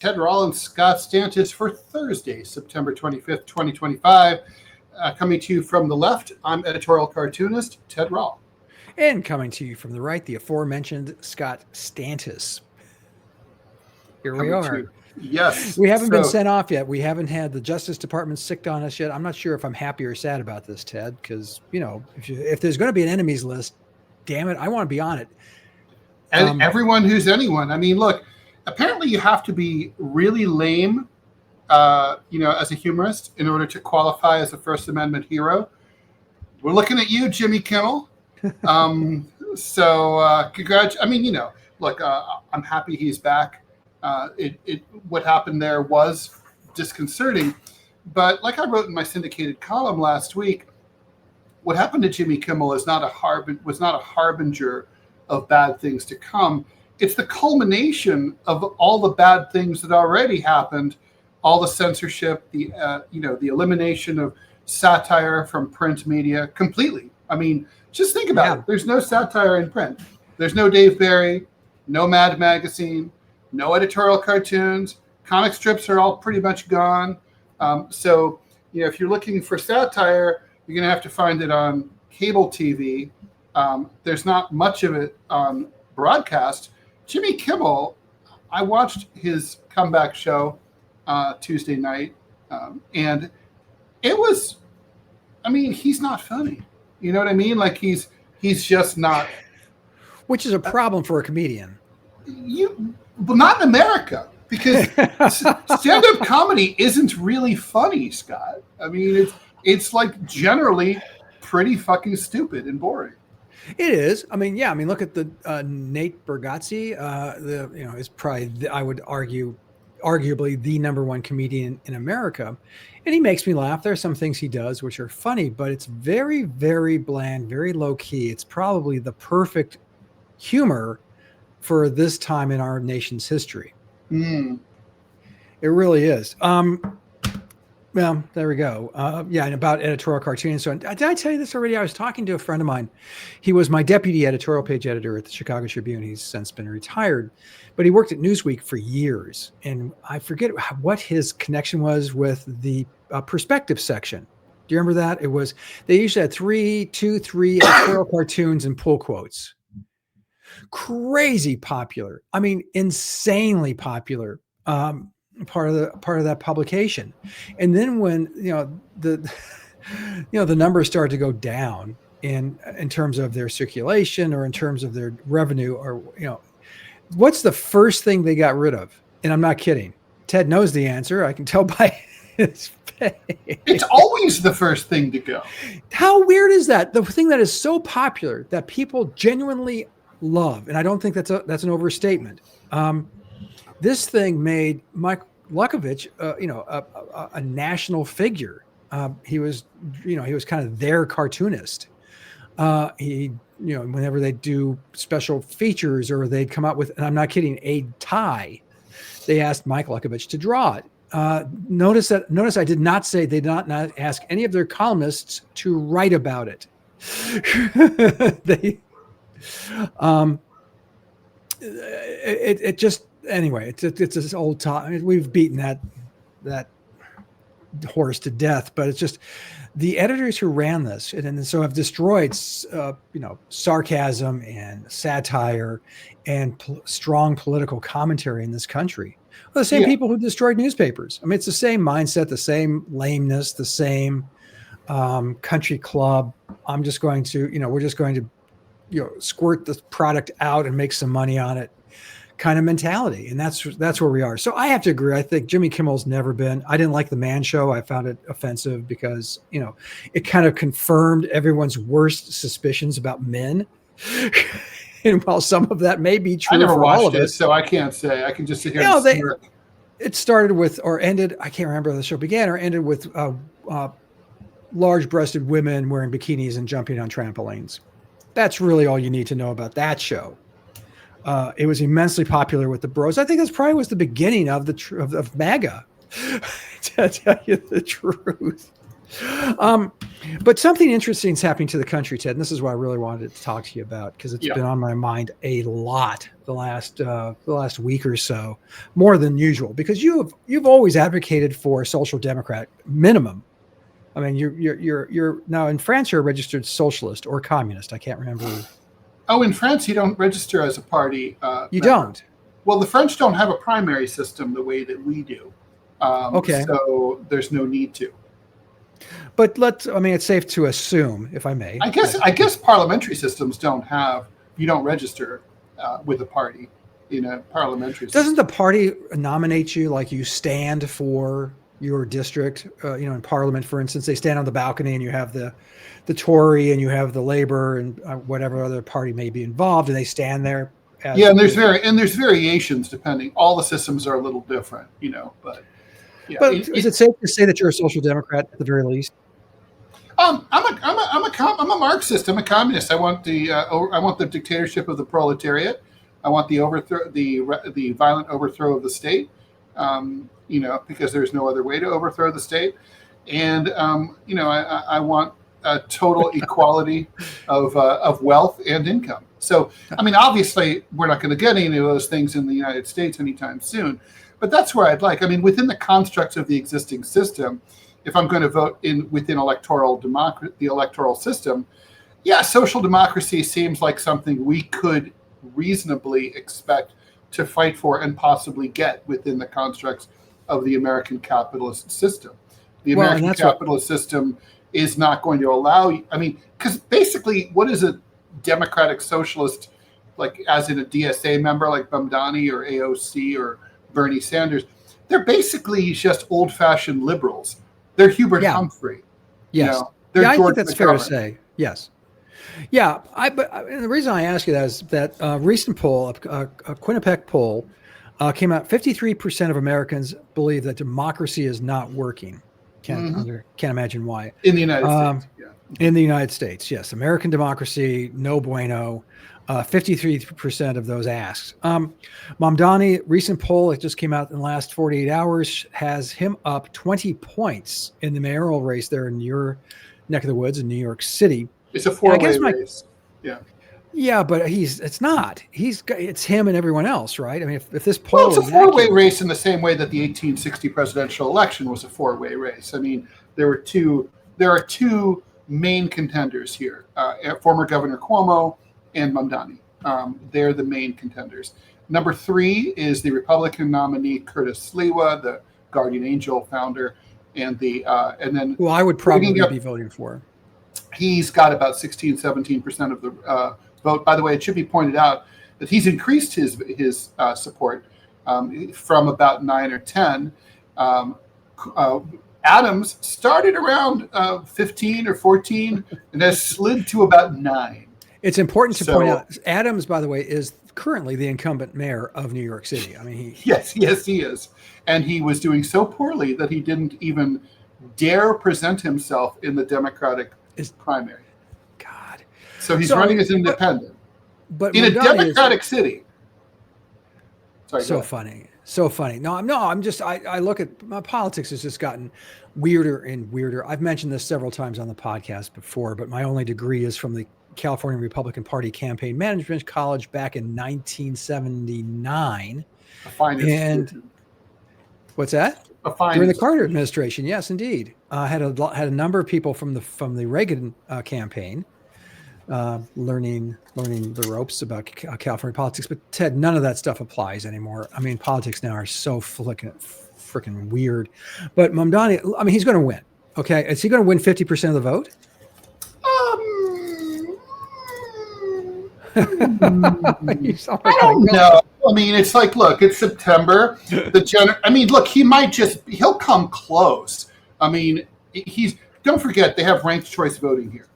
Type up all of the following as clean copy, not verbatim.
Ted Rall and Scott Stantis for Thursday, September 25th, 2025. Coming to you from the left, I'm editorial cartoonist Ted Rall. And coming to you from the right, the aforementioned Scott Stantis. Here we are. Yes. We haven't been sent off yet. We haven't had the Justice Department sicked on us yet. I'm not sure if I'm happy or sad about this, Ted, because, you know, if there's going to be an enemies list, damn it, I want to be on it. And everyone who's anyone. I mean, look, apparently you have to be really lame, as a humorist in order to qualify as a First Amendment hero. We're looking at you, Jimmy Kimmel. Congrats. I mean, look, I'm happy he's back. What happened there was disconcerting, but like I wrote in my syndicated column last week, what happened to Jimmy Kimmel was not a harbinger of bad things to come. It's the culmination of all the bad things that already happened, all the censorship, the elimination of satire from print media completely. I mean, just think about it. There's no satire in print. There's no Dave Barry, no Mad Magazine, no editorial cartoons. Comic strips are all pretty much gone. So if you're looking for satire, you're going to have to find it on cable TV. There's not much of it on broadcast. Jimmy Kimmel, I watched his comeback show Tuesday night, and it was, he's not funny. You know what I mean? Like he's just not. Which is a problem for a comedian. But not in America, because stand-up comedy isn't really funny, Scott. I mean, it's like generally pretty fucking stupid and boring. It is. Look at the Nate Bargatze. Is probably I would argue, arguably the number one comedian in America, and he makes me laugh. There are some things he does which are funny, but it's very, very bland, very low key. It's probably the perfect humor for this time in our nation's history. It really is. Well, there we go. And about editorial cartooning. So did I tell you this already? I was talking to a friend of mine. He was my deputy editorial page editor at the Chicago Tribune. He's since been retired, but he worked at Newsweek for years. And I forget what his connection was with the perspective section. Do you remember that? It was, they usually had three editorial cartoons and pull quotes. Crazy popular. Insanely popular. Part of that publication. And then when the numbers started to go down in terms of their circulation or in terms of their revenue, or what's the first thing they got rid of? And I'm not kidding. Ted knows the answer. I can tell by his face. It's always the first thing to go. How weird is that? The thing that is so popular that people genuinely love, and I don't think that's an overstatement. This thing made Mike Lukovich, a national figure. He was kind of their cartoonist. Whenever they do special features or they'd come out with, and I'm not kidding, a tie, they asked Mike Lukovich to draw it. Notice I did not say they did not ask any of their columnists to write about it. Anyway, it's this old talk. We've beaten that horse to death, but it's just the editors who ran this and so have destroyed, sarcasm and satire and strong political commentary in this country. Well, the same people who destroyed newspapers. It's the same mindset, the same lameness, the same country club. We're just going to squirt the product out and make some money on it kind of mentality. And that's where we are. So I have to agree. I think Jimmy Kimmel's never been, I didn't like the Man Show. I found it offensive because, it kind of confirmed everyone's worst suspicions about men. And while some of that may be true for all of us, so I can't say. I can just sit here and smirk. It started with, or ended, I can't remember how the show began, or ended with large-breasted women wearing bikinis and jumping on trampolines. That's really all you need to know about that show. It was immensely popular with the bros. I think that's probably was the beginning of of MAGA, to tell you the truth. But something interesting is happening to the country, Ted, and this is what I really wanted to talk to you about, because it's been on my mind a lot the last week or so, more than usual. Because you've always advocated for a social democrat minimum. I mean, you're now in France. You're a registered socialist or communist. I can't remember. Oh, in France, you don't register as a party. You don't. Well, the French don't have a primary system the way that we do. Okay. So there's no need to. But it's safe to assume, if I may. I guess parliamentary systems don't have, you don't register with a party in a parliamentary system. Doesn't the party nominate you, like you stand for your district, in Parliament, for instance? They stand on the balcony and you have the Tory and you have the Labour and whatever other party may be involved, and they stand there. And there's variations depending. All the systems are a little different, but. Yeah, but is it safe to say that you're a social democrat at the very least? I'm a Marxist. I'm a communist. I want the dictatorship of the proletariat. I want the violent overthrow of the state. Because there's no other way to overthrow the state, and I want a total equality of wealth and income. So, obviously, we're not going to get any of those things in the United States anytime soon. But that's where I'd like. Within the constructs of the existing system, if I'm going to vote within the electoral system, social democracy seems like something we could reasonably expect to fight for and possibly get within the constructs of the American capitalist system. The American capitalist system is not going to allow you. Because basically, what is a democratic socialist, like as in a DSA member like Mamdani or AOC or Bernie Sanders? They're basically just old-fashioned liberals. They're Hubert Humphrey. Yes. I think that's fair to say. Yes. Yeah. But the reason I ask you that is that a recent poll, a Quinnipiac poll, came out. 53% of Americans believe that democracy is not working. Can't imagine why. In the United States. In the United States, yes. American democracy, no bueno. 53% of those asked. Mamdani, recent poll, it just came out in the last 48 hours, has him up 20 points in the mayoral race there in your neck of the woods in New York City. It's a four-way race. Yeah. Yeah, but it's not. It's him and everyone else, right? If this poll it's a four-way race in the same way that the 1860 presidential election was a four-way race. There are two main contenders here: former Governor Cuomo and Mamdani. They're the main contenders. Number 3 is the Republican nominee Curtis Sliwa, the Guardian Angel founder, and then who I would probably be voting for. He's got about 16-17% of the vote. By the way, it should be pointed out that he's increased his support from about 9 or 10. Adams started around 15 or 14 and has slid to about 9. It's important to point out, Adams, by the way, is currently the incumbent mayor of New York City. Yes, he is. And he was doing so poorly that he didn't even dare present himself in the Democratic primary. God. So he's running as independent. But in a Democratic city. Sorry, so funny. So funny. I look at my politics has just gotten weirder and weirder. I've mentioned this several times on the podcast before, but my only degree is from the California Republican Party Campaign Management College back in 1979. And what's that? During the Carter administration, yes, indeed. Had a number of people from the Reagan campaign learning the ropes about California politics. But Ted, none of that stuff applies anymore. Politics now are so freaking weird. But Mamdani, he's going to win. Okay, is he going to win 50% of the vote? I don't know. It's like, look, it's September. He'll come close. Don't forget they have ranked choice voting here,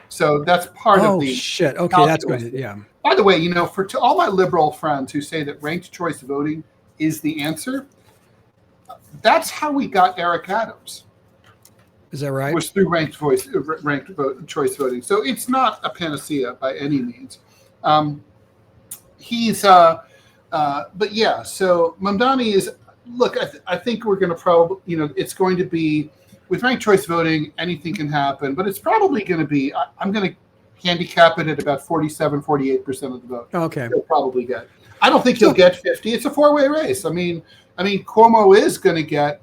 so that's part of the. Oh shit! Okay, that's going to yeah. By the way, to all my liberal friends who say that ranked choice voting is the answer, that's how we got Eric Adams. Is that right? It was through ranked choice voting. So it's not a panacea by any means. But yeah, so Mamdani is, look, I think we're going to probably, it's going to be with ranked choice voting, anything can happen, but it's probably going to be, I'm going to handicap it at about 47-48% of the vote. Okay. He'll probably get. I don't think he'll get 50. It's a four-way race. I mean, Cuomo is going to get,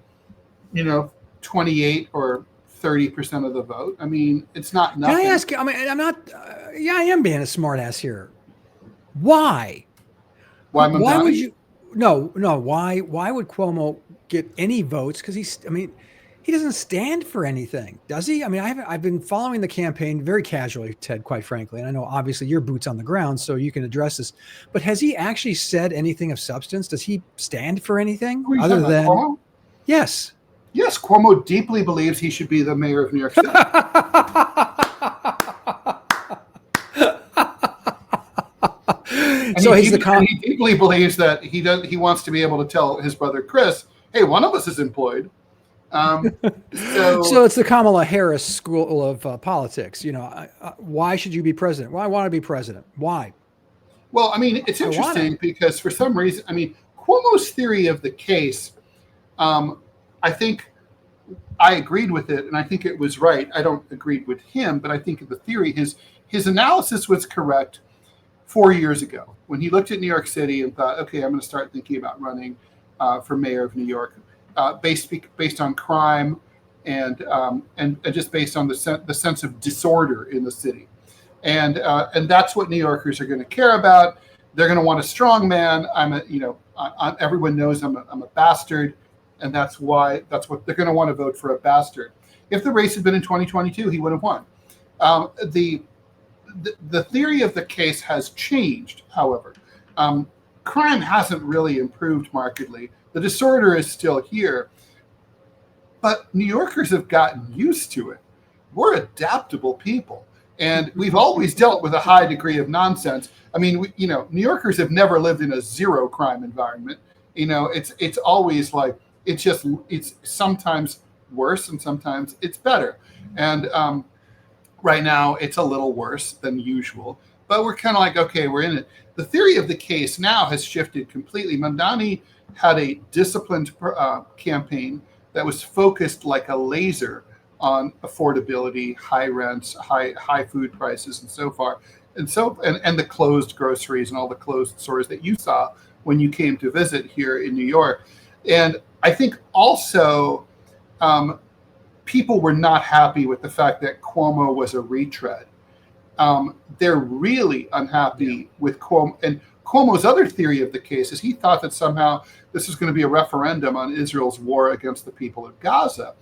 28 or 30% of the vote. I mean, it's not nothing. Can I ask? I mean, I'm not. I am being a smart ass here. Why? Why Mamdani? Why would you? No. Why would Cuomo get any votes? Because he doesn't stand for anything, does he? I mean, I've been following the campaign very casually, Ted, quite frankly. And I know obviously your boots on the ground, so you can address this. But has he actually said anything of substance? Does he stand for anything other than Cuomo? Yes? Yes, Cuomo deeply believes he should be the mayor of New York City. So he deeply believes that he wants to be able to tell his brother Chris, hey, one of us is employed. So it's the Kamala Harris school of politics. Why should you be president? Well, I want to be president. Why? Well, I mean, it's interesting because for some reason, Cuomo's theory of the case, I think I agreed with it, and I think it was right. I don't agree with him, but I think the theory, his analysis was correct 4 years ago when he looked at New York City and thought, okay, I'm going to start thinking about running for mayor of New York. Based on crime and just based on the sense of disorder in the city, and that's what New Yorkers are going to care about. They're going to want a strong man. Everyone knows I'm a bastard, and that's what they're going to want to vote for, a bastard. If the race had been in 2022, he would have won. The theory of the case has changed, however. Crime hasn't really improved markedly. The disorder is still here, but New Yorkers have gotten used to it. We're adaptable people, and we've always dealt with a high degree of nonsense. I mean, New Yorkers have never lived in a zero crime environment. It's always like it's sometimes worse and sometimes it's better. And right now it's a little worse than usual, but we're kind of like, okay, we're in it. The theory of the case now has shifted completely. Mamdani had a disciplined campaign that was focused like a laser on affordability, high rents, high food prices, and so far, and the closed groceries and all the closed stores that you saw when you came to visit here in New York. And I think also people were not happy with the fact that Cuomo was a retread. They're really unhappy with Cuomo. And Cuomo's other theory of the case is he thought that somehow this was going to be a referendum on Israel's war against the people of Gaza.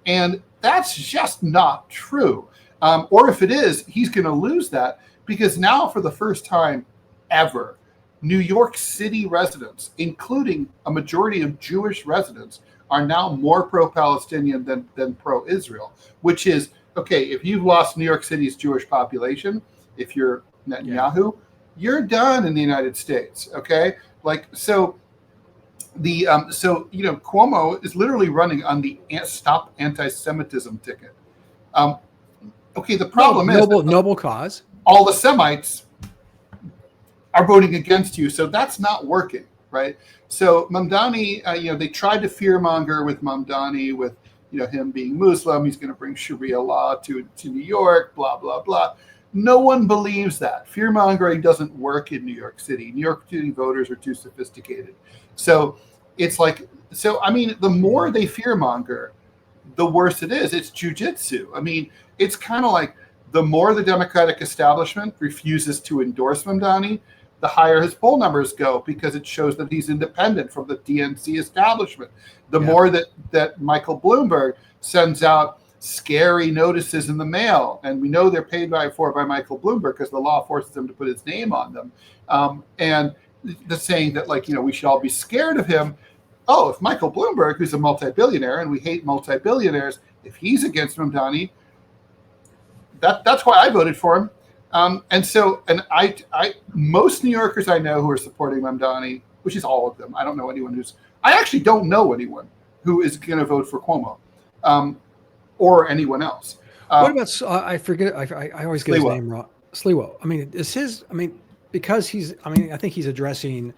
And that's just not true. Or if it is, he's going to lose that, because now for the first time ever, New York City residents, including a majority of Jewish residents, are now more pro-Palestinian than pro-Israel, which is, okay, if you've lost New York City's Jewish population, if you're Netanyahu, you're done in the United States, okay? Cuomo is literally running on the Stop Anti-Semitism ticket. Okay, the problem is noble cause. All the Semites are voting against you, so that's not working, right? So Mamdani, they tried to fearmonger with Mamdani, with him being Muslim. He's going to bring Sharia law to New York, blah blah blah. No one believes that. Fear-mongering doesn't work in New York City. New York City voters are too sophisticated. So it's like, the more they fear-monger, the worse it is. It's jujitsu. I mean, it's kind of like the more the Democratic establishment refuses to endorse Mamdani, the higher his poll numbers go, because it shows that he's independent from the DNC establishment. The more that Michael Bloomberg sends out scary notices in the mail, and we know they're paid by Michael Bloomberg because the law forces him to put his name on them, and the saying that we should all be scared of him. Oh, if Michael Bloomberg, who's a multi-billionaire, and we hate multi-billionaires, if he's against Mamdani, that's why I voted for him. Most New Yorkers I know who are supporting Mamdani, which is all of them. I don't know anyone I actually don't know anyone who is going to vote for Cuomo. Or anyone else. What about, I forget, I always get his name wrong. Sliwa. Because I think he's addressing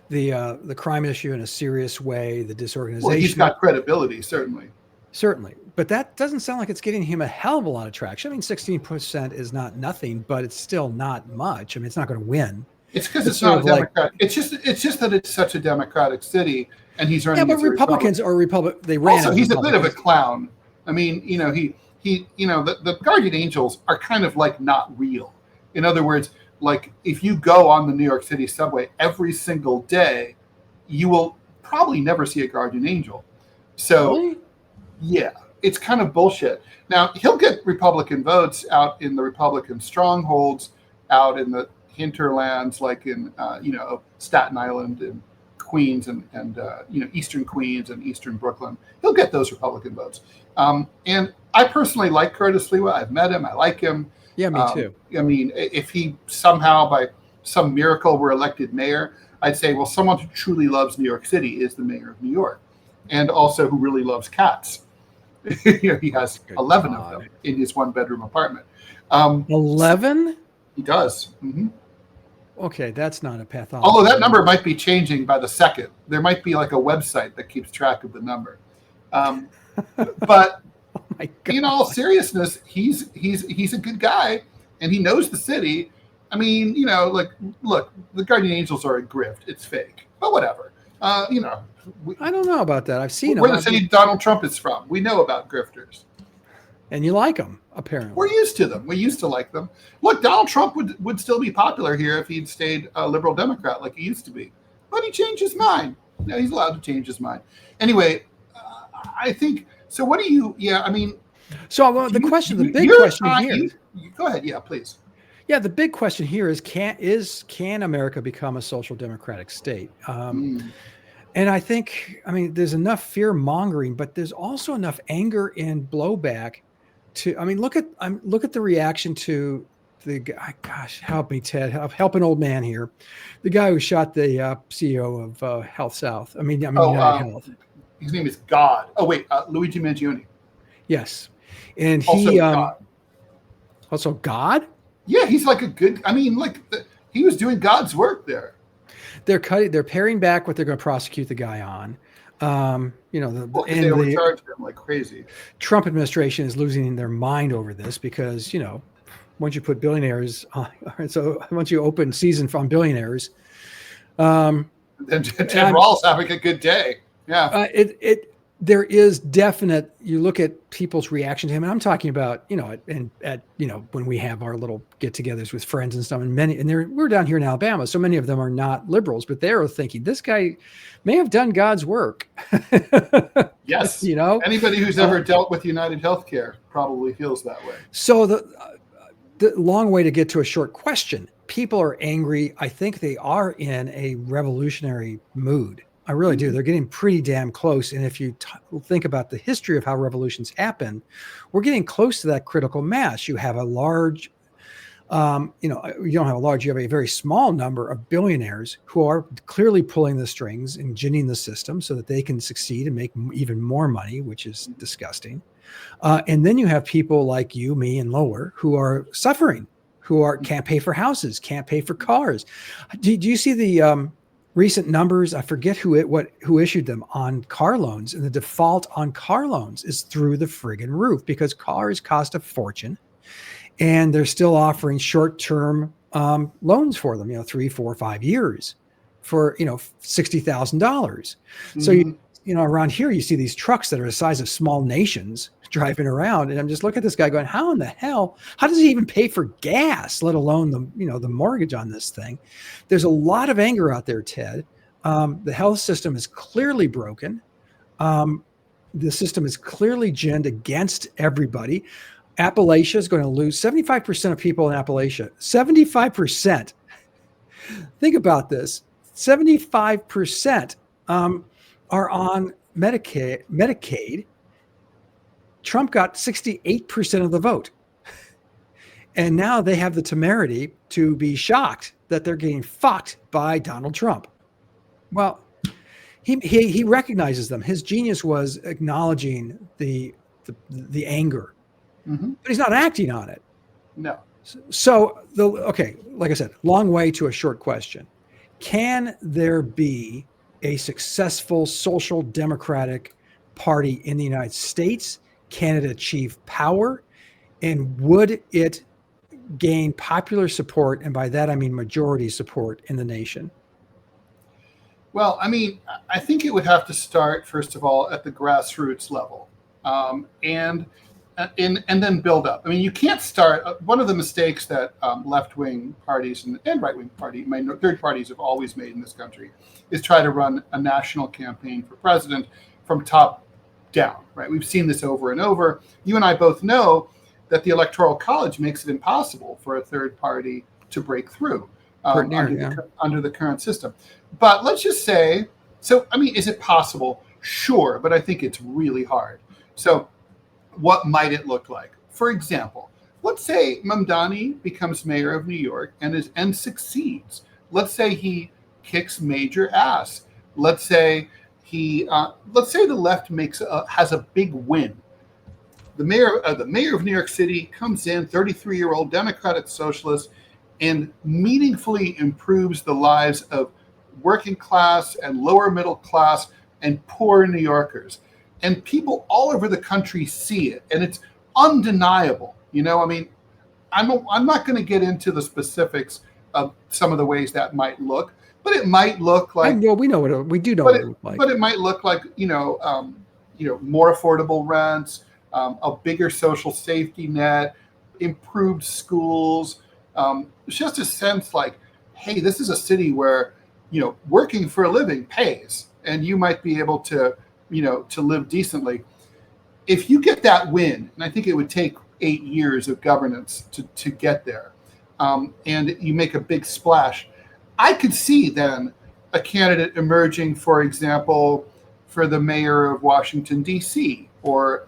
the crime issue in a serious way, the disorganization. Well, he's got credibility, certainly. Certainly. But that doesn't sound like it's getting him a hell of a lot of traction. I mean, 16% is not nothing, but it's still not much. I mean, it's not going to win. It's because it's not a Democratic. It's just that it's such a Democratic city, and he's running. Yeah, but Republicans are They ran. Also, he's a bit of a clown. I mean, the Guardian Angels are kind of like not real. In other words, like if you go on the New York City subway every single day, you will probably never see a Guardian Angel. So, really? Yeah, it's kind of bullshit. Now, he'll get Republican votes out in the Republican strongholds, out in the hinterlands, like in, Staten Island and Queens and Eastern Queens and Eastern Brooklyn. He'll get those Republican votes. And I personally like Curtis Lewa. I've met him. I like him. Yeah, me too. I mean, if he somehow, by some miracle, were elected mayor, I'd say, well, someone who truly loves New York City is the mayor of New York, and also who really loves cats. He has 11 of them in his one-bedroom apartment. 11? He does. Mm-hmm. Okay, that's not a pathology. Although that number might be changing by the second. There might be like a website that keeps track of the number. But oh my God. In all seriousness, he's a good guy, and he knows the city. I mean, look, the Guardian Angels are a grift. It's fake, but whatever. I don't know about that. I've seen where the city Donald Trump is from. We know about grifters. And you like them, apparently. We're used to them. We used to like them. Look, Donald Trump would still be popular here if he'd stayed a liberal Democrat like he used to be. But he changed his mind. Yeah, he's allowed to change his mind. Anyway, I think, so what do you, yeah, I mean. So the big question here. Go ahead, yeah, please. Yeah, the big question here is, can America become a social democratic state? And I think, there's enough fear mongering, but there's also enough anger and blowback look at the reaction to the guy. Gosh, help me, Ted. Help an old man here. The guy who shot the CEO of Health South. United Health. His name is God. Oh wait, Luigi Mangione. Yes, and also he God. Also God. Yeah, he's like a good. He was doing God's work there. They're paring back what they're going to prosecute the guy on. They overcharged him like crazy. Trump administration is losing their mind over this because, once you put billionaires on, so once you open season on billionaires, then Ted Rall's having a good day. Yeah. There is definite, you look at people's reaction to him, and I'm talking about, when we have our little get-togethers with friends and stuff, and we're down here in Alabama, so many of them are not liberals, but they're thinking this guy may have done God's work. Yes. Anybody who's ever dealt with United Healthcare probably feels that way. So the long way to get to a short question. People are angry. I think they are in a revolutionary mood. I really do. They're getting pretty damn close. And if you think about the history of how revolutions happen, we're getting close to that critical mass. You have a large, you don't have a large, you have a very small number of billionaires who are clearly pulling the strings and ginning the system so that they can succeed and make even more money, which is disgusting. And then you have people like you, me, and lower who are suffering, can't pay for houses, can't pay for cars. Do you see the recent numbers? I forget who issued them on car loans, and the default on car loans is through the friggin' roof because cars cost a fortune, and they're still offering short-term loans for them, 3, 4, 5 years for $60,000. So around here you see these trucks that are the size of small nations driving around, and I'm just looking at this guy going, how in the hell, how does he even pay for gas, let alone the mortgage on this thing? There's a lot of anger out there, Ted. The health system is clearly broken. The system is clearly ginned against everybody. Appalachia is going to lose 75% of people in Appalachia. 75%. Think about this. 75% are on Medicaid. Trump got 68% of the vote. And now they have the temerity to be shocked that they're getting fucked by Donald Trump. Well, he recognizes them. His genius was acknowledging the anger, but he's not acting on it. No. So like I said, long way to a short question. Can there be a successful social democratic party in the United States? Can it achieve power? And would it gain popular support? And by that, I mean majority support in the nation. Well, I mean, I think it would have to start, first of all, at the grassroots level, and then build up. I mean, you can't start. One of the mistakes that left-wing parties and right-wing third parties have always made in this country is try to run a national campaign for president from top down, right? We've seen this over and over. You and I both know that the Electoral College makes it impossible for a third party to break through under the current system. But let's just say, so, I mean, is it possible? Sure, but I think it's really hard. So what might it look like? For example, let's say Mamdani becomes mayor of New York and succeeds. Let's say he kicks major ass. Let's say the left has a big win. The mayor of New York City comes in, 33-year-old Democratic socialist, and meaningfully improves the lives of working class and lower middle class and poor New Yorkers. And people all over the country see it, and it's undeniable. You know, I mean, I'm not going to get into the specifics of some of the ways that might look, but it might look like. Well, we know what we do know what it looks like. But it might look like more affordable rents, a bigger social safety net, improved schools. It's just a sense like, hey, this is a city where working for a living pays, and you might be able to live decently. If you get that win, and I think it would take 8 years of governance to get there, and you make a big splash, I could see then a candidate emerging, for example, for the mayor of Washington, D.C., or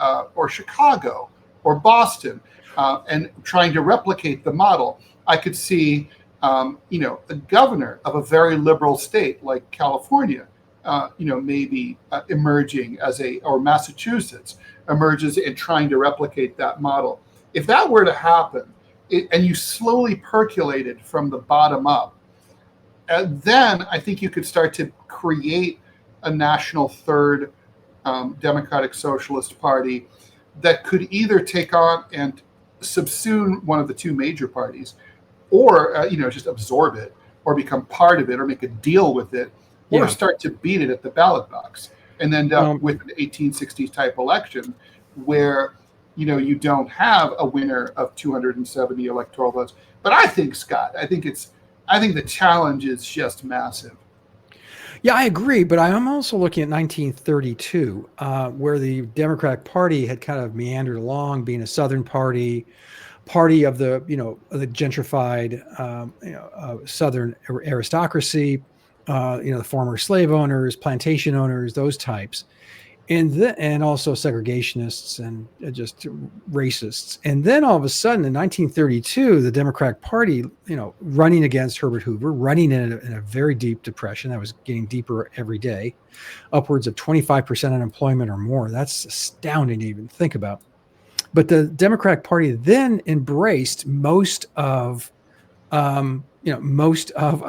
Chicago, or Boston, and trying to replicate the model. I could see, a governor of a very liberal state like California, maybe emerging or Massachusetts emerges and trying to replicate that model. If that were to happen, and you slowly percolated from the bottom up, then I think you could start to create a national third Democratic Socialist Party that could either take on and subsume one of the two major parties, or just absorb it, or become part of it, or make a deal with it, or start to beat it at the ballot box, and end up with an 1860s type election where you don't have a winner of 270 electoral votes. But I think, Scott, I think the challenge is just massive. Yeah, I agree, but I'm also looking at 1932, where the Democratic Party had kind of meandered along, being a Southern party of the the gentrified Southern aristocracy, the former slave owners, plantation owners, those types, and also segregationists and just racists. And then all of a sudden in 1932, the Democratic Party, running against Herbert Hoover, running in a very deep depression that was getting deeper every day, upwards of 25% unemployment or more. That's astounding to even think about. But the Democratic Party then embraced most of I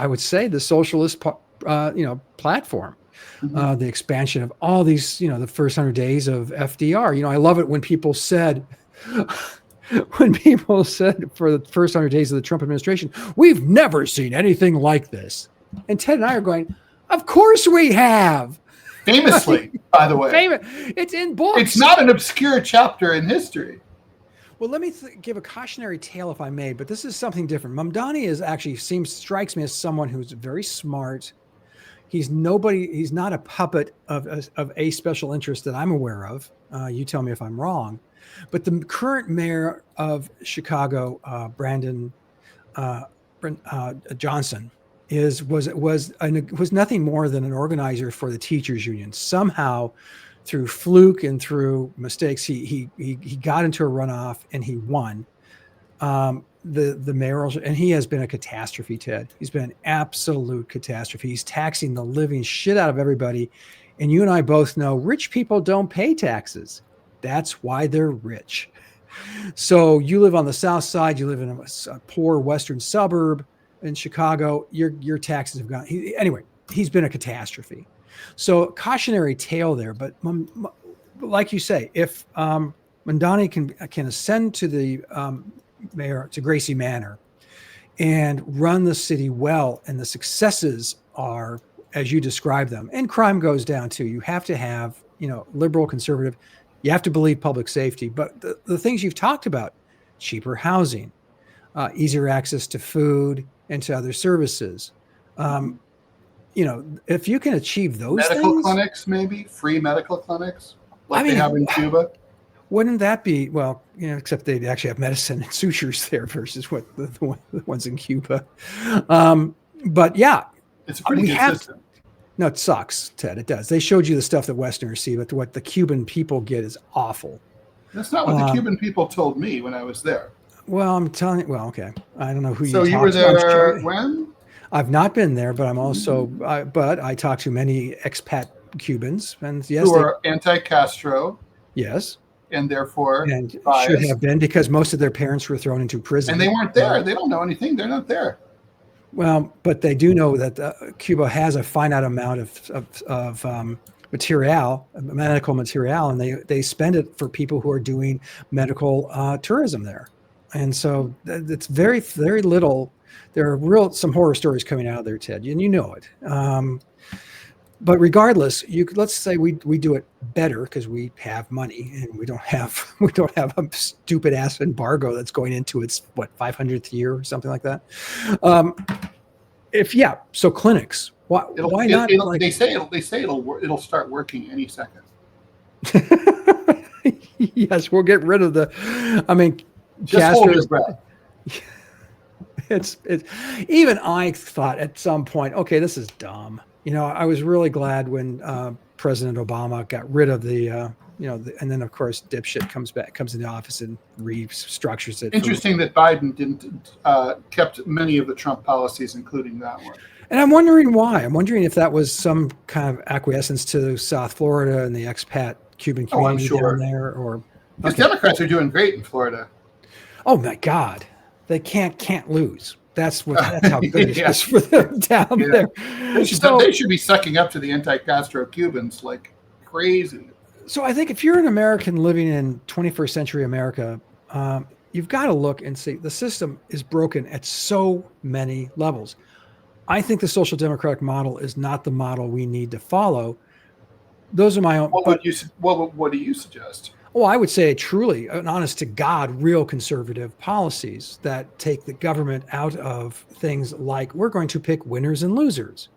would say, the socialist platform. Mm-hmm. The expansion of all these, the first 100 days of FDR. I love it when people said, for the first 100 days of the Trump administration, we've never seen anything like this. And Ted and I are going, of course we have. Famously, by the way. It's in books. It's not an obscure chapter in history. Well, let me give a cautionary tale, if I may, but this is something different. Mamdani strikes me as someone who's very smart. He's not a puppet of a special interest that I'm aware of. You tell me if I'm wrong. But the current mayor of Chicago, Brandon Johnson, was nothing more than an organizer for the teachers union. Somehow, through fluke and through mistakes, he got into a runoff and he won the mayoral, and he has been a catastrophe, Ted. He's been an absolute catastrophe. He's taxing the living shit out of everybody. And you and I both know rich people don't pay taxes. That's why they're rich. So you live on the South Side, you live in a poor Western suburb in Chicago, your taxes have gone. Anyway, he's been a catastrophe. So cautionary tale there, but like you say, if Mamdani can ascend to the mayor, to Gracie Manor, and run the city well, and the successes are as you describe them, and crime goes down too. You have to have, liberal, conservative. You have to believe public safety, but the things you've talked about, cheaper housing, easier access to food and to other services. If you can achieve those medical clinics, maybe free medical clinics, like they have in Cuba. Wouldn't that be, well, except they actually have medicine and sutures there versus what the ones in Cuba. But yeah, it's a pretty good system. No, it sucks, Ted. It does. They showed you the stuff that Westerners see, but what the Cuban people get is awful. That's not what the Cuban people told me when I was there. Well, I'm telling you. Well, okay. I don't know who you. So you were there when? I've not been there, but I'm also. But I talked to many expat Cubans, and yes, who are anti-Castro. Yes. And therefore and biased. Should have been, because most of their parents were thrown into prison. And they weren't there. They don't know anything. They're not there. Well, but they do know that Cuba has a finite amount of material, medical material, and they spend it for people who are doing medical tourism there. And so it's very, very little. There are some horror stories coming out of there, Ted, and you know it. But regardless, let's say we do it better because we have money and we don't have a stupid ass embargo that's going into its 500th year or something like that. So clinics. Why not? They say it'll start working any second. Yes, we'll get rid of the. I mean, just hold your breath. It's even I thought at some point, okay, this is dumb. I was really glad when President Obama got rid of the, and then of course dipshit comes into office and restructures it. Interesting that Biden didn't kept many of the Trump policies, including that one. And I'm wondering why. I'm wondering if that was some kind of acquiescence to South Florida and the expat Cuban community down there, or because Democrats are doing great in Florida. Oh my God, they can't lose. That's how good it is for them down there. They should be sucking up to the anti-Castro Cubans like crazy. So I think if you're an American living in 21st century America, you've got to look and see the system is broken at so many levels. I think the social democratic model is not the model we need to follow. Those are my own. What do you suggest? Well, I would say truly an honest to God, real conservative policies that take the government out of things like we're going to pick winners and losers.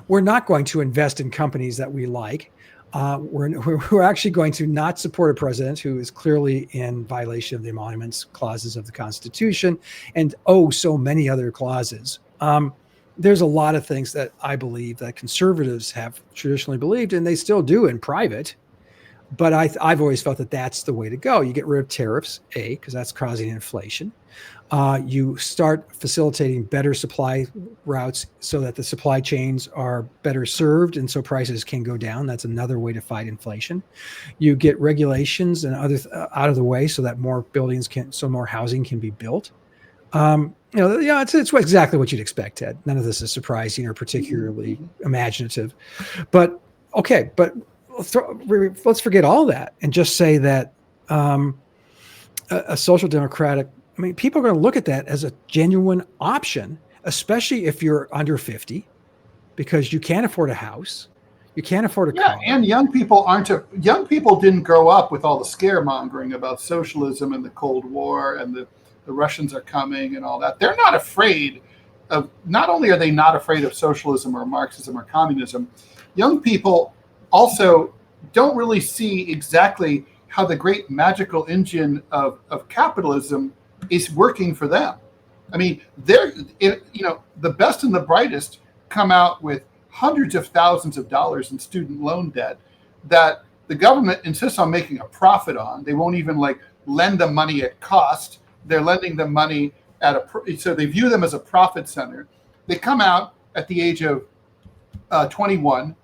We're not going to invest in companies that we like. We're actually going to not support a president who is clearly in violation of the emoluments clauses of the Constitution and so many other clauses. There's a lot of things that I believe that conservatives have traditionally believed, and they still do in private. But I've always felt that that's the way to go. You get rid of tariffs, because that's causing inflation. You start facilitating better supply routes so that the supply chains are better served, and so prices can go down. That's another way to fight inflation. You get regulations and others out of the way so that more more housing can be built. It's exactly what you'd expect, Ted. None of this is surprising or particularly imaginative. But okay, let's forget all that and just say that a social democratic, people are going to look at that as a genuine option, especially if you're under 50, because you can't afford a house. You can't afford a car. And young people didn't grow up with all the scaremongering about socialism and the Cold War and the Russians are coming and all that. They're not afraid of, not only are they not afraid of socialism or Marxism or communism, young people also don't really see exactly how the great magical engine of capitalism is working for them. The best and the brightest come out with hundreds of thousands of dollars in student loan debt that the government insists on making a profit on. They won't even lend them money at cost. They're lending them money so they view them as a profit center. They come out at the age of 21,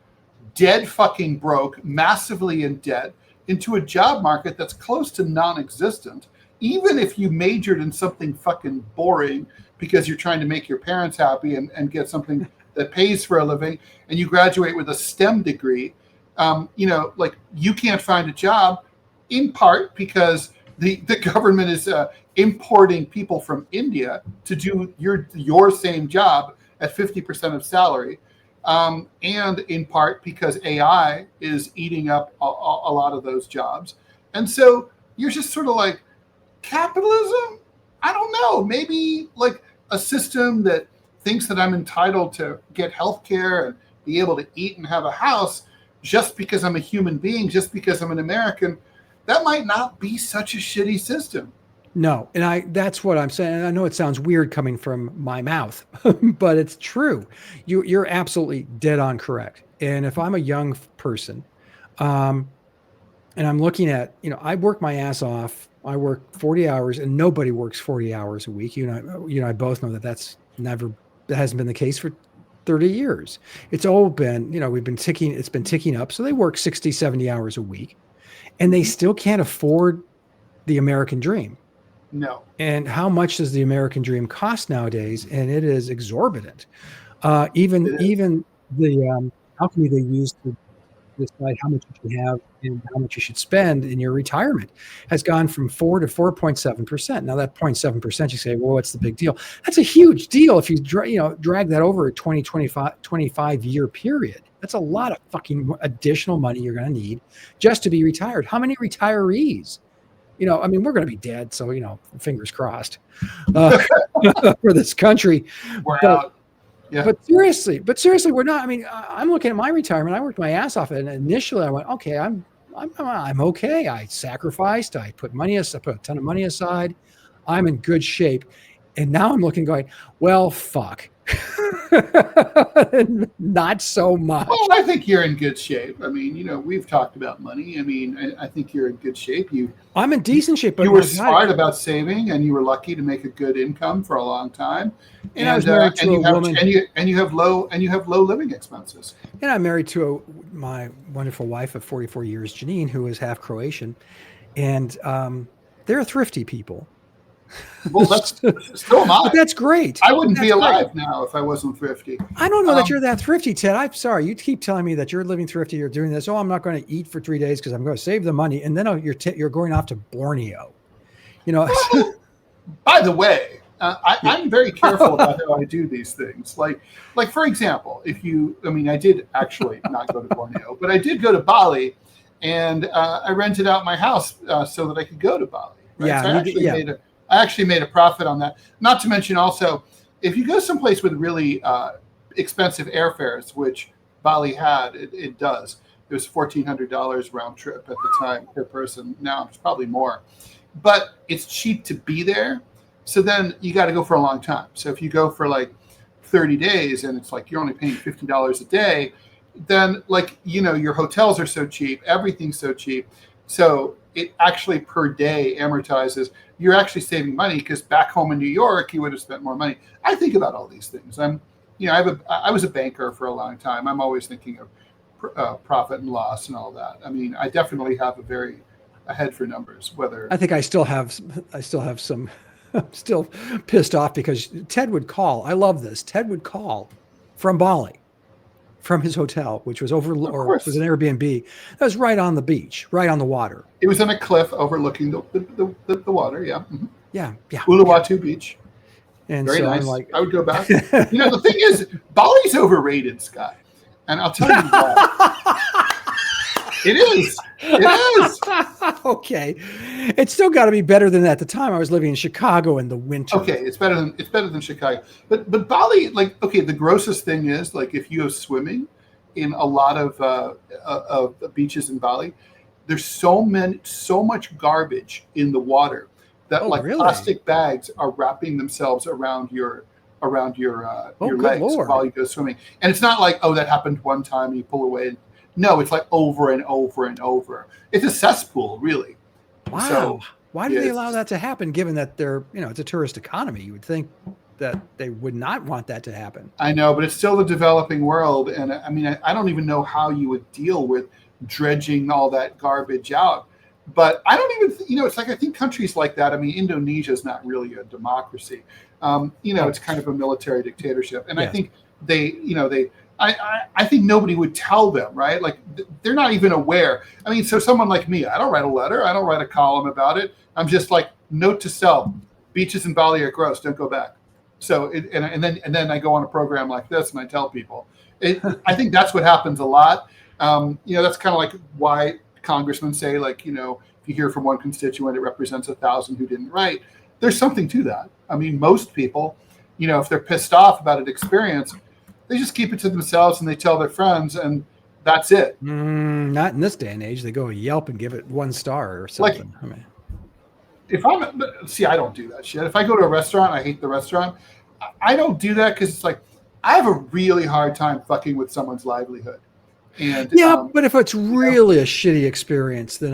dead fucking broke, massively in debt, into a job market that's close to non-existent. Even if you majored in something fucking boring because you're trying to make your parents happy and get something that pays for a living, and you graduate with a STEM degree, Like you can't find a job in part because the government is importing people from India to do your same job at 50% of salary. And in part because AI is eating up a lot of those jobs. And so you're just sort of like, capitalism? I don't know. Maybe like a system that thinks that I'm entitled to get health care and be able to eat and have a house just because I'm a human being, just because I'm an American. That might not be such a shitty system. No, and that's what I'm saying. I know it sounds weird coming from my mouth, but it's true. You're absolutely dead on correct. And if I'm a young person, and I'm looking at, I work my ass off. I work 40 hours, and nobody works 40 hours a week. You and I both know that hasn't been the case for 30 years. It's all been, it's been ticking up. So they work 60, 70 hours a week, and they still can't afford the American dream. No. And how much does the American dream cost nowadays? And it is exorbitant. Even the alchemy they use to decide how much you should have and how much you should spend in your retirement has gone from 4 to 4.7%. Now that 0.7%, you say, well, what's the big deal? That's a huge deal if you drag that over a 25 year period. That's a lot of fucking additional money you're going to need just to be retired. How many retirees? We're going to be dead, so fingers crossed for this country. We're out. Yeah. But seriously, we're not. I'm looking at my retirement. I worked my ass off, and initially I went, okay, I'm okay. I sacrificed. I put a ton of money aside. I'm in good shape, and now I'm looking, going, well, fuck. Not so much. Well, I think you're in good shape. We've talked about money. I think you're in good shape. I'm in decent shape. But you were smart about saving, and you were lucky to make a good income for a long time. And I was married to a woman, and you have low living expenses. And I'm married to my wonderful wife of 44 years, Janine, who is half Croatian, and they're thrifty people. Well, that's still am I. But that's great. I wouldn't be alive now if I wasn't thrifty. I don't know that you're that thrifty, Ted. I'm sorry. You keep telling me that you're living thrifty. You're doing this. Oh, I'm not going to eat for 3 days because I'm going to save the money. And then you're going off to Borneo. Well, by the way, I'm very careful about how I do these things. Like for example, I did actually not go to Borneo, but I did go to Bali, and I rented out my house so that I could go to Bali. Right? Yeah, so I actually made a profit on that. Not to mention also, if you go someplace with really expensive airfares, which Bali had, it does. It was $1,400 round trip at the time per person. Now it's probably more. But it's cheap to be there. So then you got to go for a long time. So if you go for like 30 days and it's like you're only paying $50 a day, then your hotels are so cheap, everything's so cheap. So it actually per day amortizes. You're actually saving money because back home in New York, you would have spent more money. I think about all these things. I was a banker for a long time. I'm always thinking of profit and loss and all that. I definitely have a head for numbers. I think I still have some. I'm still pissed off because Ted would call. I love this. Ted would call from Bali, from his hotel, which was was an Airbnb. That was right on the beach, right on the water. It was on a cliff overlooking the water. Yeah. Mm-hmm. Yeah. Uluwatu Beach. And very so nice. I would go back. The thing is, Bali's overrated, Scott. And I'll tell you why. It is. Okay. It's still got to be better than at the time. I was living in Chicago in the winter. Okay, it's better than Chicago. But Bali, the grossest thing is if you go swimming in a lot of the beaches in Bali, there's so much garbage in the water that really? Plastic bags are wrapping themselves around your legs Lord. While you go swimming. And it's not like, that happened one time and you pull away. No, it's over and over and over. It's a cesspool, really. Wow. So, why do they allow that to happen, given that they're, it's a tourist economy? You would think that they would not want that to happen. I know, but it's still the developing world. And I don't even know how you would deal with dredging all that garbage out. But I don't even, I think countries like that, Indonesia is not really a democracy. It's kind of a military dictatorship. And I think I think nobody would tell them, right? Like they're not even aware. I mean, so someone like me, I don't write a letter. I don't write a column about it. I'm just like, note to self, beaches in Bali are gross. Don't go back. So, and then I go on a program like this and I tell people. I think that's what happens a lot. That's kind of like why congressmen say, like, if you hear from one constituent, it represents 1,000 who didn't write. There's something to that. I mean, most people, if they're pissed off about an experience, they just keep it to themselves and they tell their friends, and that's it. Not in this day and age. They go Yelp and give it 1 star or something. I don't do that shit. If I go to a restaurant, I hate the restaurant. I don't do that because it's like I have a really hard time fucking with someone's livelihood. And but if it's really a shitty experience, then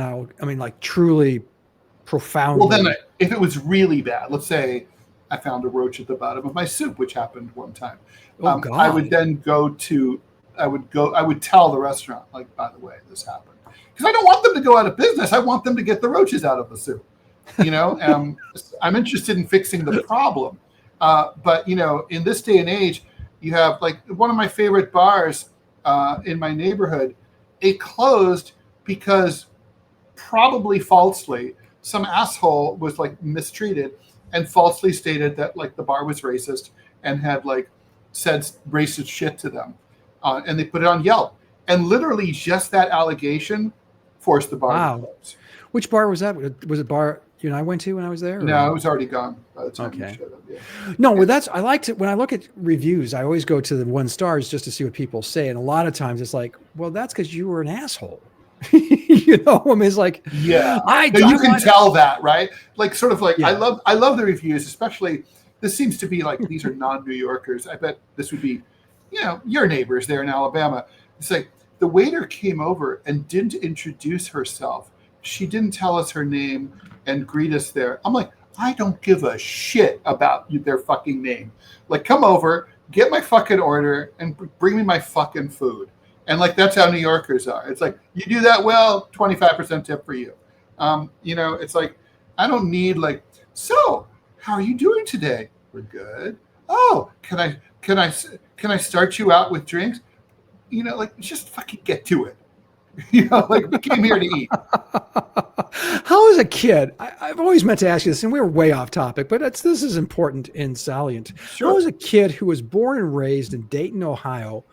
like truly profoundly. Well, then if it was really bad, let's say I found a roach at the bottom of my soup, which happened one time. I would then I would tell the restaurant, like, by the way, this happened. Because I don't want them to go out of business. I want them to get the roaches out of the soup. I'm interested in fixing the problem. But, in this day and age, you have, like, one of my favorite bars in my neighborhood, it closed because probably falsely some asshole was, like, mistreated and falsely stated that, like, the bar was racist and had, like, said racist shit to them. And they put it on Yelp. And literally just that allegation forced the bar to close. Which bar was that? Was it bar you and I went to when I was there? No, it was already gone by the time you showed up. Yeah. No, well, I liked it. When I look at reviews, I always go to the 1 stars just to see what people say. And a lot of times it's like, well, that's because you were an asshole. It's like, yeah, you can tell that, right? Like, sort of like, yeah. I love the reviews, especially, this seems to be like, these are non-New Yorkers. I bet this would be, your neighbors there in Alabama. It's like, the waiter came over and didn't introduce herself. She didn't tell us her name and greet us there. I'm like, I don't give a shit about their fucking name. Like, come over, get my fucking order, and bring me my fucking food. And, like, that's how New Yorkers are. It's like, you do that well, 25% tip for you. It's like, I don't need, like, so how are you doing today? We're good. Oh, can I start you out with drinks? Like, just fucking get to it. Like, we came here to eat. How as a kid, I've always meant to ask you this, and we're way off topic, but this is important and salient. Sure. How as a kid who was born and raised in Dayton, Ohio,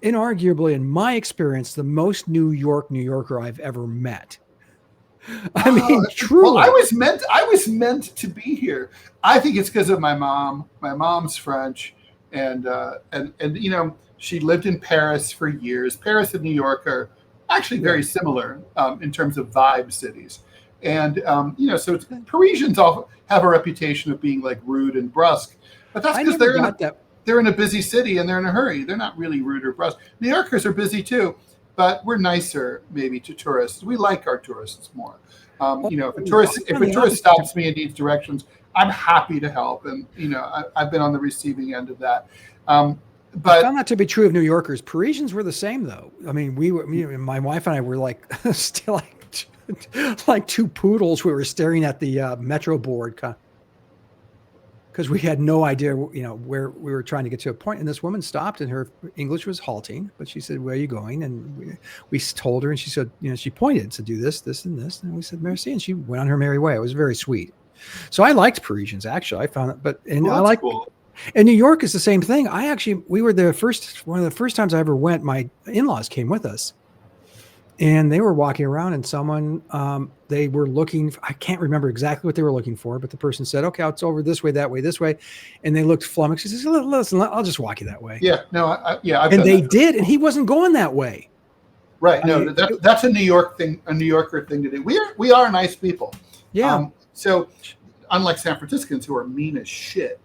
inarguably, in my experience, the most New Yorker I've ever met. I mean, truly. Well, I was meant to be here. I think it's because of my mom. My mom's French, and she lived in Paris for years. Paris and New York are actually very similar in terms of vibe cities. And, so Parisians all have a reputation of being, like, rude and brusque. But that's because they're in a busy city and they're in a hurry. They're not really rude or brusque. New Yorkers are busy too, but we're nicer maybe to tourists. We like our tourists more. If a tourist stops me and needs directions, I'm happy to help. And, I've been on the receiving end of that. But I found that to be true of New Yorkers. Parisians were the same, though. I mean, my wife and I were like still like 2 poodles. We were staring at the metro board because we had no idea, where we were trying to get to a point. And this woman stopped, and her English was halting, but she said, "Where are you going?" And we told her, and she said, she pointed to do this, this, and this, and we said, "Merci," and she went on her merry way. It was very sweet. So I liked Parisians, actually. I found it, I like. Cool. And New York is the same thing. We were one of the first times I ever went, my in-laws came with us, and they were walking around, and someone, they were looking, I can't remember exactly what they were looking for, but the person said, "Okay, it's over this way, that way, this way." And they looked flummoxed. He says, "Listen, I'll just walk you that way." Yeah, no, and they did, and he wasn't going that way. Right. No, that's a New York thing, a New Yorker thing to do. We are nice people. Yeah. So unlike San Franciscans who are mean as shit.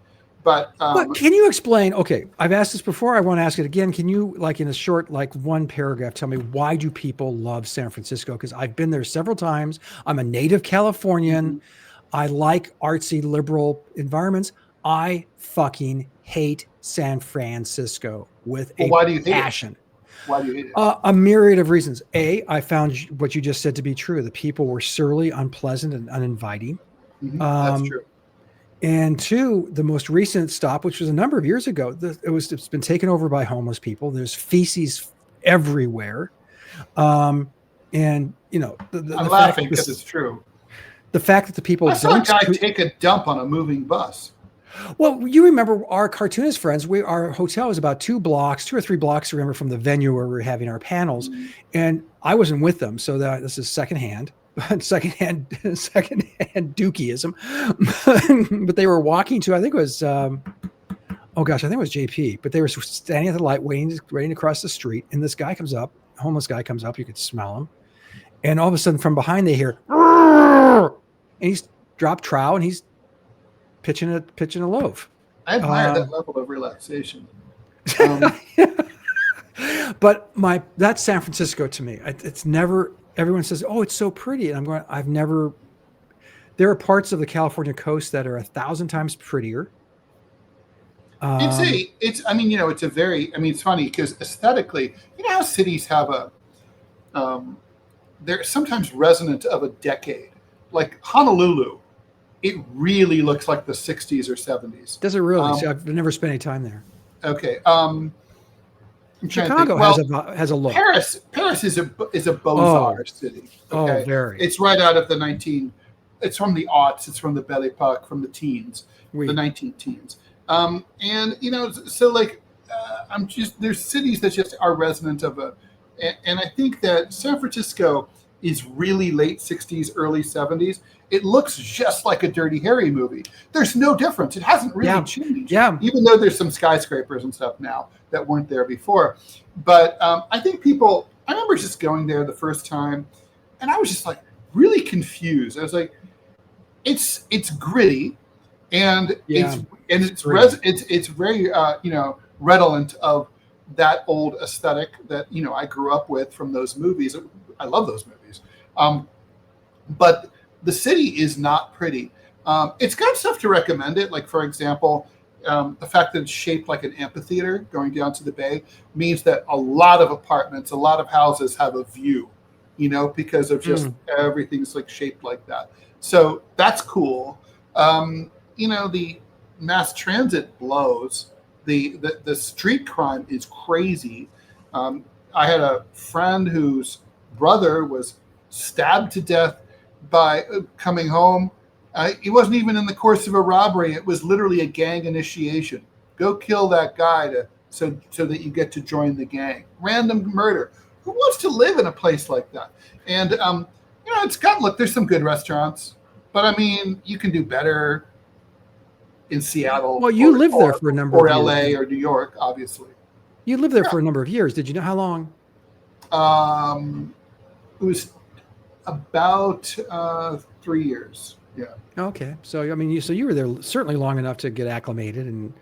But can you explain? Okay, I've asked this before. I want to ask it again. Can you, like, in a short, like, 1 paragraph, tell me why do people love San Francisco? Because I've been there several times. I'm a native Californian. Mm-hmm. I like artsy, liberal environments. I fucking hate San Francisco with a passion. Why do you hate it? A myriad of reasons. I found what you just said to be true. The people were surly, unpleasant, and uninviting. Mm-hmm. That's true. And two, the most recent stop, which was a number of years ago, it's been taken over by homeless people. There's feces everywhere. And I'm laughing because it's true. The fact that the people I saw a guy take a dump on a moving bus. Well, you remember our cartoonist friends. Our hotel was about 2 or 3 blocks. Remember, from the venue where we were having our panels, and I wasn't with them, so this is secondhand dookyism. But they were walking to, I think it was, I think it was JP. But they were standing at the light, waiting to cross the street, and this guy comes up, homeless guy comes up. You could smell him, and all of a sudden, from behind, they hear, and he's dropped trowel, and he's pitching a loaf. I admire that level of relaxation. But that's San Francisco to me. It's never. Everyone says, "Oh, it's so pretty," and I'm going. I've never. There are parts of the California coast that are 1,000 times prettier. It's a very. I mean, it's funny because aesthetically, you know how cities have they're sometimes resonant of a decade, like Honolulu. It really looks like the 60s or 70s. Does it really? See, I've never spent any time there. Okay. Chicago has a look. Paris is a Beaux-Arts city. Okay? Oh, very. It's right out of it's from the aughts. It's from the Belle Epoque, from the teens, the 19 teens. There's cities that just are resonant of and I think that San Francisco is really late 60s, early 70s. It looks just like a Dirty Harry movie. There's no difference. It hasn't really changed. Yeah. Even though there's some skyscrapers and stuff now that weren't there before. But I think I remember just going there the first time, and I was just like really confused. I was like, it's gritty, and it's very redolent of that old aesthetic that I grew up with from those movies. I love those movies, but the city is not pretty. It's got stuff to recommend it. Like, for example, the fact that it's shaped like an amphitheater going down to the bay means that a lot of apartments, a lot of houses have a view, because of just everything's like shaped like that. So that's cool. The mass transit blows. The street crime is crazy. I had a friend whose brother was stabbed to death by coming home. It wasn't even in the course of a robbery. It was literally a gang initiation. Go kill that guy so that you get to join the gang. Random murder. Who wants to live in a place like that? And there's some good restaurants, but I mean, you can do better in Seattle. Well, you lived there for a number of years. Or LA or New York, obviously. You lived there for a number of years. Did you know how long? It was about 3 years. Yeah. Okay. So, I mean, you were there certainly long enough to get acclimated. And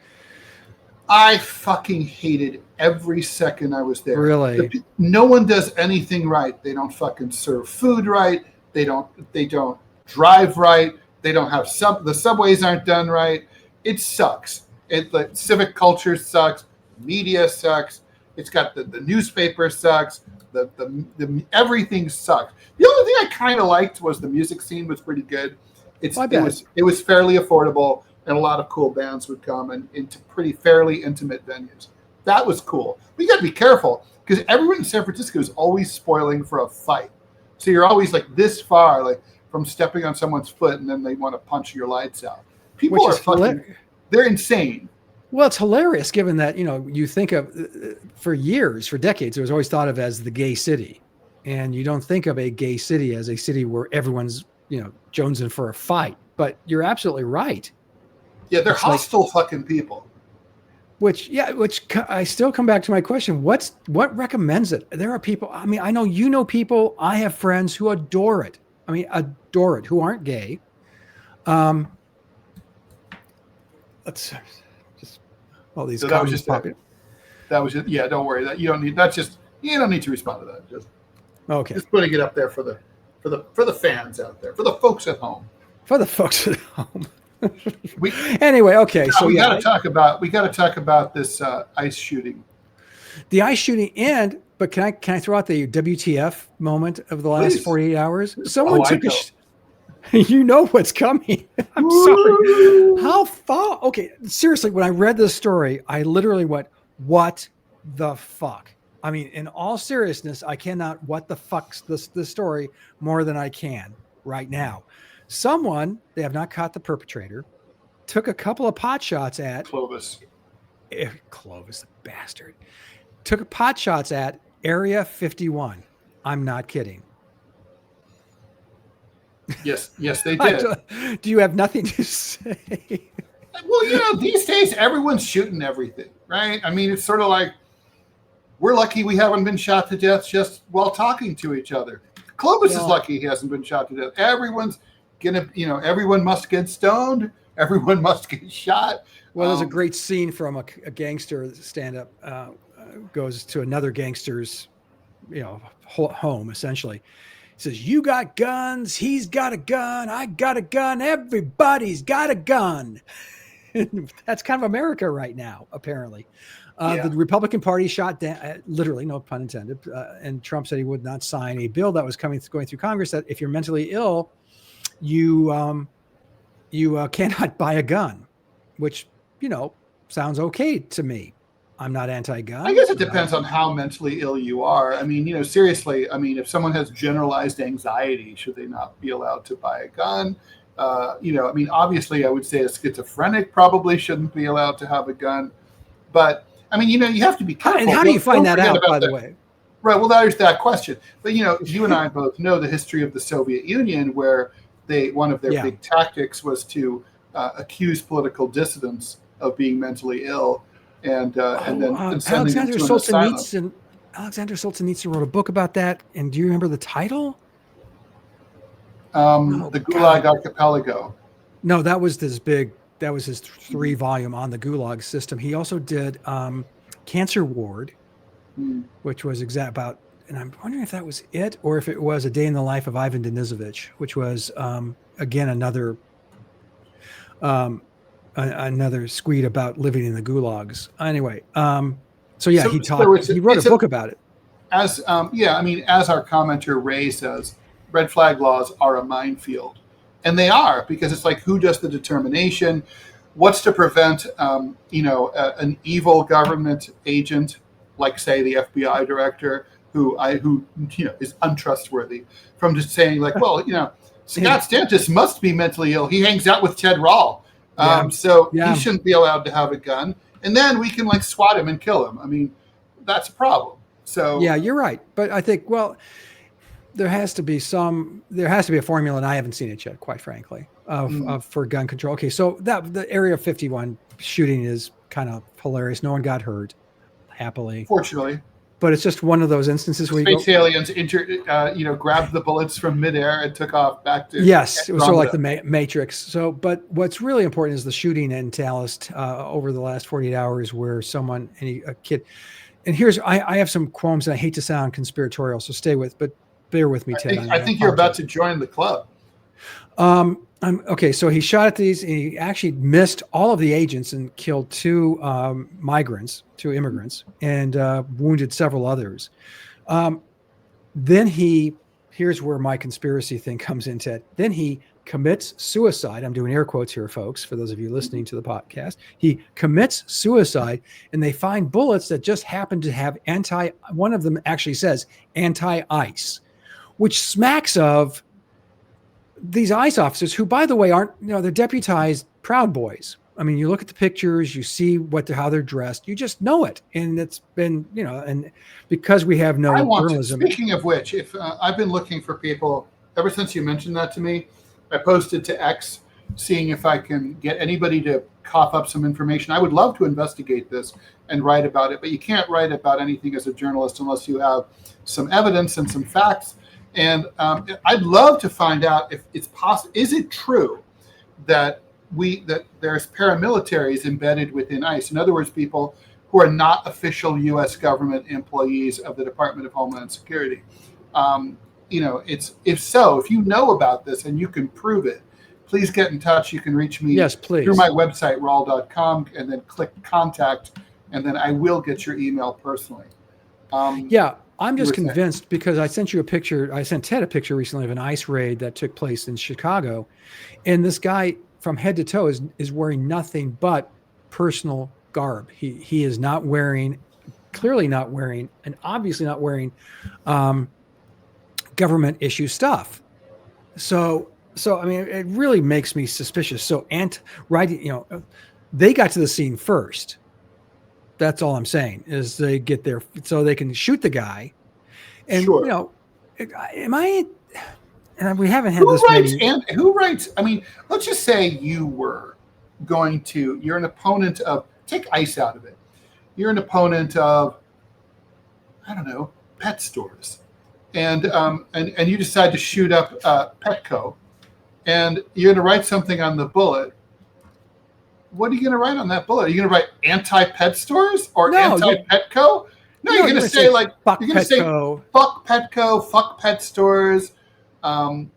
I fucking hated every second I was there. Really? No one does anything right. They don't fucking serve food right. They don't drive right. They don't have the subways aren't done right. It sucks. The civic culture sucks. Media sucks. It's got the newspaper sucks. The everything sucks. The only thing I kind of liked was the music scene was pretty good. It was fairly affordable, and a lot of cool bands would come into pretty fairly intimate venues. That was cool. But you got to be careful because everyone in San Francisco is always spoiling for a fight. So you're always like this far, like from stepping on someone's foot, and then they want to punch your lights out. People are fucking. They're insane. Well, it's hilarious given that, you think of, for decades, it was always thought of as the gay city. And you don't think of a gay city as a city where everyone's, jonesing for a fight. But you're absolutely right. Yeah, they're hostile fucking people. Which I still come back to my question. What recommends it? There are people, I mean, I know people, I have friends who adore it. Who aren't gay. Let's just all these. So that was just popular. That was just don't worry. That you don't need to respond to that. Just okay. Just putting it up there for the fans out there, for the folks at home. Anyway, okay. So we got to talk about this ice shooting. The ice shooting, but can I throw out the WTF moment of the last 48 hours? You know what's coming. I'm sorry. How far? Okay, seriously, when I read this story, I literally went, what the fuck? I mean, in all seriousness, I cannot what the fuck's this story more than I can right now. Someone, they have not caught the perpetrator, took a couple of pot shots at Clovis, the bastard, took a pot shots at Area 51. I'm not kidding. Yes, they did. Do you have nothing to say? Well, these days everyone's shooting everything, right? I mean, it's sort of like we're lucky we haven't been shot to death just while talking to each other. Clovis is lucky he hasn't been shot to death. Everyone's everyone must get stoned. Everyone must get shot. Well, there's a great scene from a gangster stand-up goes to another gangster's, home, essentially. He says, you got guns, he's got a gun, I got a gun, everybody's got a gun. That's kind of America right now, apparently. The Republican Party shot down, literally, no pun intended, and Trump said he would not sign a bill that was going through Congress that if you're mentally ill, you cannot buy a gun, which, sounds okay to me. I'm not anti-gun. I guess it depends on how mentally ill you are. I mean, seriously, I mean, if someone has generalized anxiety, should they not be allowed to buy a gun? I mean, obviously, I would say a schizophrenic probably shouldn't be allowed to have a gun. But, I mean, you have to be careful. And how do you find that out, by the way? Right, well, there's that question. But, you and I both know the history of the Soviet Union, where one of their big tactics was to accuse political dissidents of being mentally ill. And then sending them to an asylum. Alexander Solzhenitsyn wrote a book about that. And do you remember the title? The Gulag Archipelago. No, that was his 3-volume on the Gulag system. He also did Cancer Ward, which was about, and I'm wondering if that was it or if it was A Day in the Life of Ivan Denisovich, which was again another squeed about living in the gulags. Anyway, he wrote a book about it. As our commenter Ray says, red flag laws are a minefield, and they are, because it's like, who does the determination? What's to prevent an evil government agent, like say the FBI director, who is untrustworthy, from just saying like, well, Scott Stantis must be mentally ill. He hangs out with Ted Rall. He shouldn't be allowed to have a gun. And then we can like swat him and kill him. I mean, that's a problem. So yeah, you're right. But I think, there has to be a formula, and I haven't seen it yet, quite frankly, for gun control. Okay. So the Area 51 shooting is kind of hilarious. No one got hurt, happily. Fortunately. But it's just one of those instances where space aliens grabbed the bullets from midair and took off back to. Yes, it was sort of like the Matrix. So, but what's really important is the shooting in Dallas over the last 48 hours, where a kid, and I have some qualms, and I hate to sound conspiratorial, so bear with me, Ted. I think you're about to join the club. Okay, so he shot at these, and he actually missed all of the agents and killed 2 immigrants, and wounded several others. Then here's where my conspiracy thing comes in, Ted. Then he commits suicide. I'm doing air quotes here, folks, for those of you listening to the podcast. He commits suicide, and they find bullets that just happen to have one of them actually says anti-ice, which smacks of these ICE officers who, by the way, aren't, they're deputized Proud Boys. I mean, you look at the pictures, you see how they're dressed, you just know it. And it's been, and because we have no journalism. Speaking of which, if I've been looking for people ever since you mentioned that to me, I posted to X, seeing if I can get anybody to cough up some information. I would love to investigate this and write about it, but you can't write about anything as a journalist unless you have some evidence and some facts. And I'd love to find out if it's possible. Is it true that there's paramilitaries embedded within ICE? In other words, people who are not official U.S. government employees of the Department of Homeland Security. If so, if you know about this and you can prove it, please get in touch. You can reach me through my website, rall.com, and then click contact, and then I will get your email personally. I'm You just were saying. convinced because I sent you a picture. I sent Ted a picture recently of an ICE raid that took place in Chicago. And this guy from head to toe is wearing nothing but personal garb. He is not wearing, clearly not wearing, and obviously not wearing government issue stuff. So I mean, it really makes me suspicious. So they got to the scene first. That's all I'm saying is they get there so they can shoot the guy. And Sure. am I? And we haven't had this many. And who writes? I mean, let's just say you're an opponent of, take ICE out of it. You're an opponent of, I don't know, pet stores, and you decide to shoot up Petco, and you're going to write something on the bullet. What are you going to write on that bullet? Are you going to write anti-pet stores or anti-Petco? No, you're going to say like, fuck you're going to say fuck Petco, fuck pet stores, or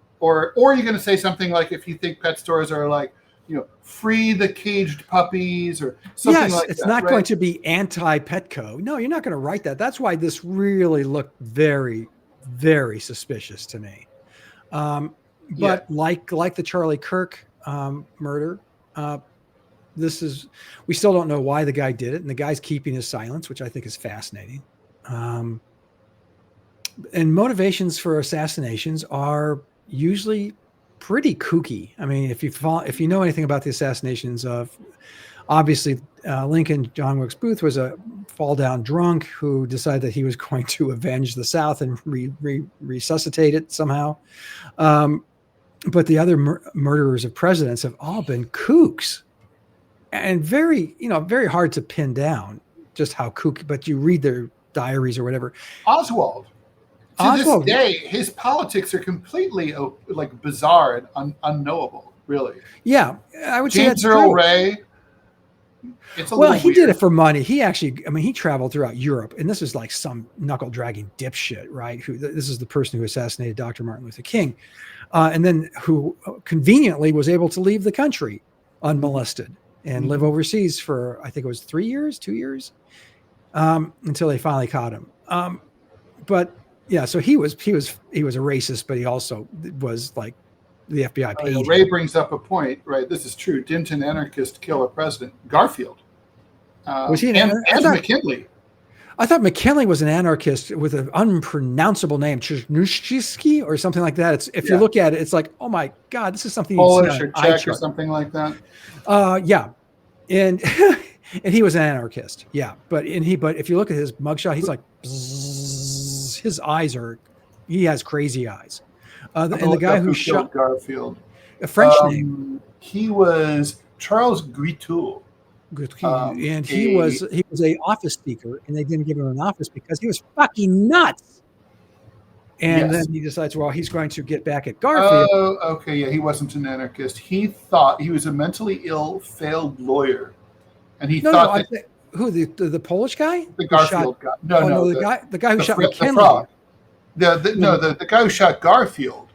you're going to say something like, if you think pet stores are like, free the caged puppies or something like that. Yes, it's not going to be anti-Petco. No, you're not going to write that. That's why this really looked very, very suspicious to me. But like the Charlie Kirk murder, we still don't know why the guy did it, and the guy's keeping his silence, which I think is fascinating. And motivations for assassinations are usually pretty kooky. I mean, if you know anything about the assassinations of, obviously, Lincoln John Wilkes Booth was a fall down drunk who decided that he was going to avenge the South and resuscitate it somehow. But the other murderers of presidents have all been kooks. And very hard to pin down just how kooky, but you read their diaries or whatever. Oswald. To this day, his politics are completely like bizarre and unknowable, really. Yeah, I would say James Earl Ray. He did it for money. He actually, he traveled throughout Europe, and this is like some knuckle dragging dipshit, right? This is the person who assassinated Dr. Martin Luther King, and then who conveniently was able to leave the country unmolested and live overseas for, I think it was 2 years, until they finally caught him. But yeah, so he was a racist, but he also was like the FBI paid. Ray brings up a point, right? This is true. Didn't an anarchist kill a president? Garfield. Was he McKinley? I thought McKinley was an anarchist with an unpronounceable name, Chernushki or something like that. If you look at it, it's like, oh my God, this is something Polish or Czech or something like that. Yeah, and and he was an anarchist. Yeah, but if you look at his mugshot, he's like, bzzz, his eyes he has crazy eyes. And the guy who shot Garfield, a French name, he was Charles Guiteau. And he was a office speaker, and they didn't give him an office because he was fucking nuts. And then he decides, well, he's going to get back at Garfield. Oh, okay, yeah, he wasn't an anarchist. He thought he was a mentally ill, failed lawyer, and he thought the Polish guy, the Garfield guy. The guy who shot McKinley. The guy who shot Garfield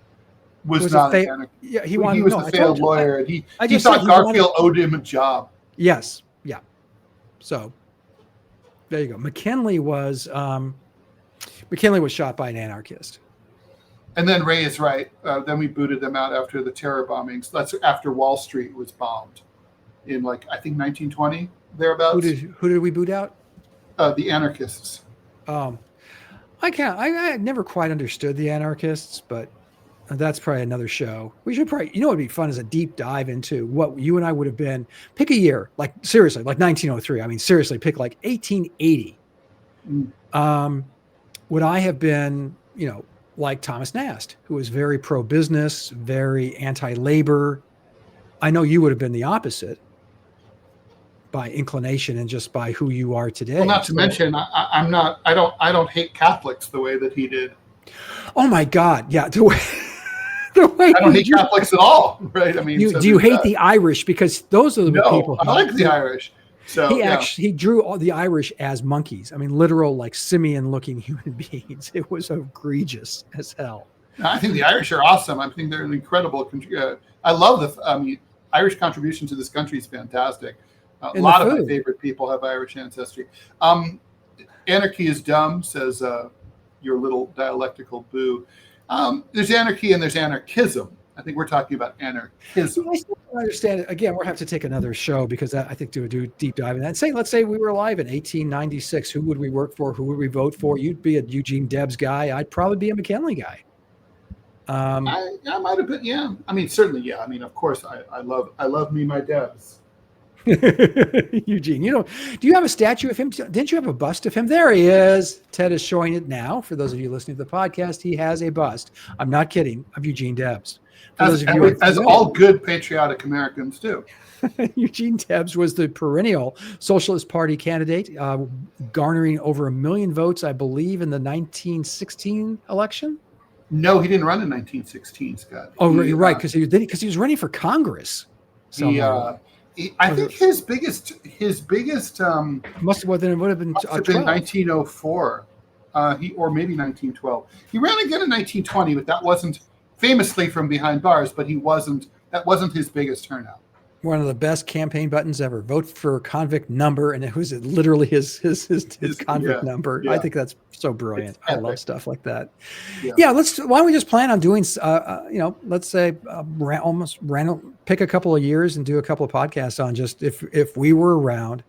was not an anarchist. Yeah, he was a failed lawyer, and he thought Garfield owed him a job. Yes. Yeah. So there you go. McKinley was shot by an anarchist. And then Ray is right. Then we booted them out after the terror bombings. That's after Wall Street was bombed in I think 1920 thereabouts. Who did we boot out? The anarchists. I never quite understood the anarchists, but that's probably another show. We should probably, what would be fun is a deep dive into what you and I would have been. Pick a year, seriously, 1903. I mean, seriously, pick 1880. Would I have been, like Thomas Nast, who was very pro-business, very anti-labor? I know you would have been the opposite by inclination and just by who you are today. Well, not to mention, I don't hate Catholics the way that he did. Oh my God. Yeah. I don't hate Catholics at all, right? I mean, do you hate the Irish? Because those are the people. I like the Irish. So he drew all the Irish as monkeys. I mean, literal simian-looking human beings. It was egregious as hell. I think the Irish are awesome. I think they're an incredible. I love Irish contribution to this country is fantastic. A lot of my favorite people have Irish ancestry. Anarchy is dumb, says your little dialectical boo. There's anarchy and there's anarchism. I think we're talking about anarchism. I still don't understand it. Again, we'll have to take another show because I think to do a deep dive in that. Let's say we were alive in 1896. Who would we work for? Who would we vote for? You'd be a Eugene Debs guy. I'd probably be a McKinley guy. I might have been, yeah. I mean, certainly, yeah. I mean, of course, I love me my Debs. Eugene, do you have a statue of him? Didn't you have a bust of him? There he is. Ted is showing it now. For those of you listening to the podcast, he has a bust. I'm not kidding, of Eugene Debs. As all good patriotic Americans do. Eugene Debs was the perennial Socialist Party candidate, garnering over 1 million votes, I believe, in the 1916 election. No, he didn't run in 1916, Scott. Oh, you're right, because he was running for Congress. I think his biggest must have been 1904, or maybe 1912. He ran again in 1920, but that wasn't famously from behind bars. But that wasn't his biggest turnout. One of the best campaign buttons ever. Vote for convict number, and it was literally his convict number. Yeah. I think that's so brilliant. I love stuff like that. Yeah, why don't we just plan on doing, let's say almost random, pick a couple of years and do a couple of podcasts on just if we were around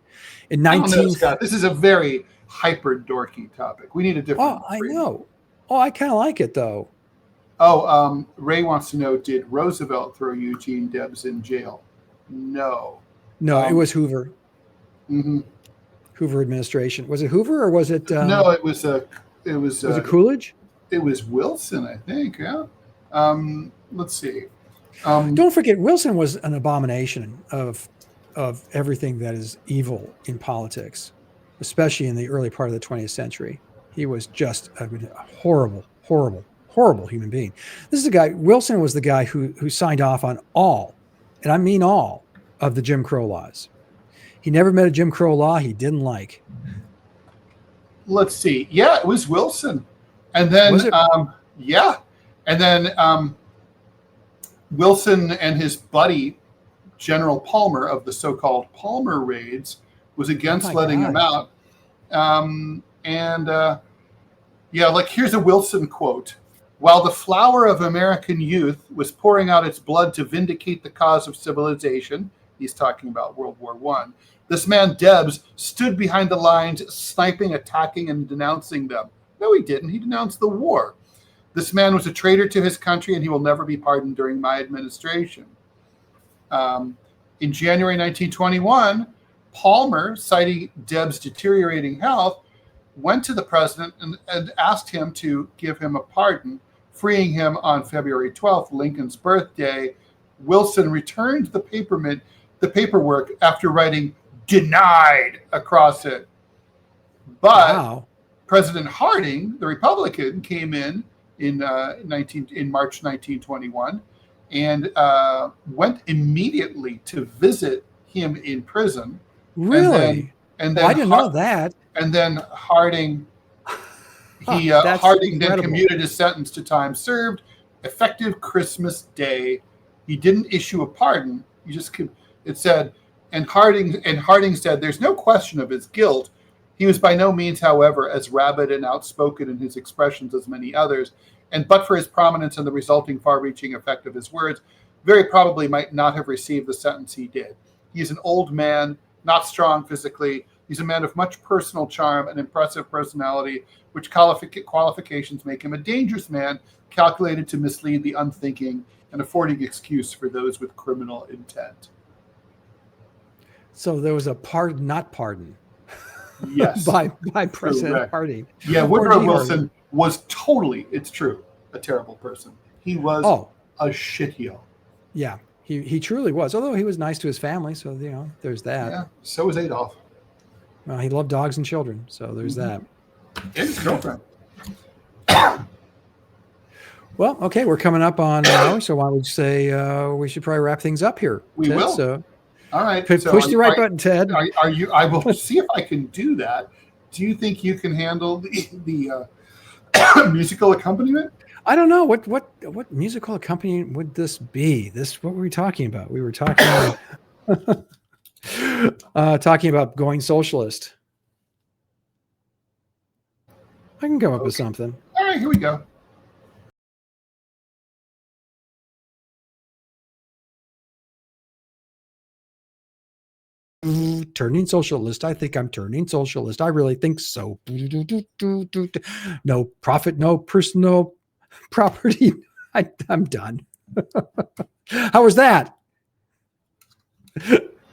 in 19. Scott, this is a very hyper dorky topic. We need a different. Oh, I know. Oh, I kind of like it though. Oh, Ray wants to know: did Roosevelt throw Eugene Debs in jail? No, it was Hoover. Mm-hmm. Hoover administration. Was it Hoover or was it? No, it was Was it Coolidge? It was Wilson, I think. Yeah. Let's see. Don't forget, Wilson was an abomination of everything that is evil in politics, especially in the early part of the 20th century. He was just a horrible, horrible, horrible human being. This is the guy. Wilson was the guy who signed off on all. And I mean all of the Jim Crow laws. He never met a Jim Crow law he didn't like. Let's see. Yeah, it was Wilson. And then, Wilson and his buddy, General Palmer of the so-called Palmer raids, was against letting him out. Here's a Wilson quote. While the flower of American youth was pouring out its blood to vindicate the cause of civilization, he's talking about World War I, this man Debs stood behind the lines, sniping, attacking, and denouncing them. No, he didn't. He denounced the war. This man was a traitor to his country, and he will never be pardoned during my administration. In January 1921, Palmer, citing Debs' deteriorating health, went to the president and asked him to give him a pardon, freeing him on February 12th, Lincoln's birthday. Wilson returned the paperwork after writing "denied" across it. But President Harding, the Republican, came in March 1921 and went immediately to visit him in prison. Really? And then I didn't know that. And then Harding Harding then commuted his sentence to time served, effective Christmas Day. He didn't issue a pardon. Harding said, "There's no question of his guilt. He was by no means, however, as rabid and outspoken in his expressions as many others, and but for his prominence and the resulting far-reaching effect of his words, very probably might not have received the sentence he did. He is an old man, not strong physically. He's a man of much personal charm and impressive personality, which qualifications make him a dangerous man, calculated to mislead the unthinking and affording excuse for those with criminal intent." So there was a pardon, not pardon. Yes. by President Harding. Yeah, Woodrow Wilson was totally, it's true, a terrible person. He was a shitheel. Yeah, he truly was. Although he was nice to his family, so there's that. Yeah, so was Adolf. Well, he loved dogs and children, so there's that. And his girlfriend. Well, okay, we're coming up on an hour, so why don't we say we should probably wrap things up here. We Ted, will. So all right. Push the right button, Ted. Are you? I will see if I can do that. Do you think you can handle the musical accompaniment? I don't know. What musical accompaniment would this be? What were we talking about? We were talking talking about going socialist. I can come up with something. All right, here we go. Turning socialist. I think I'm turning socialist. I really think so. No profit, no personal property. I'm done. How was that?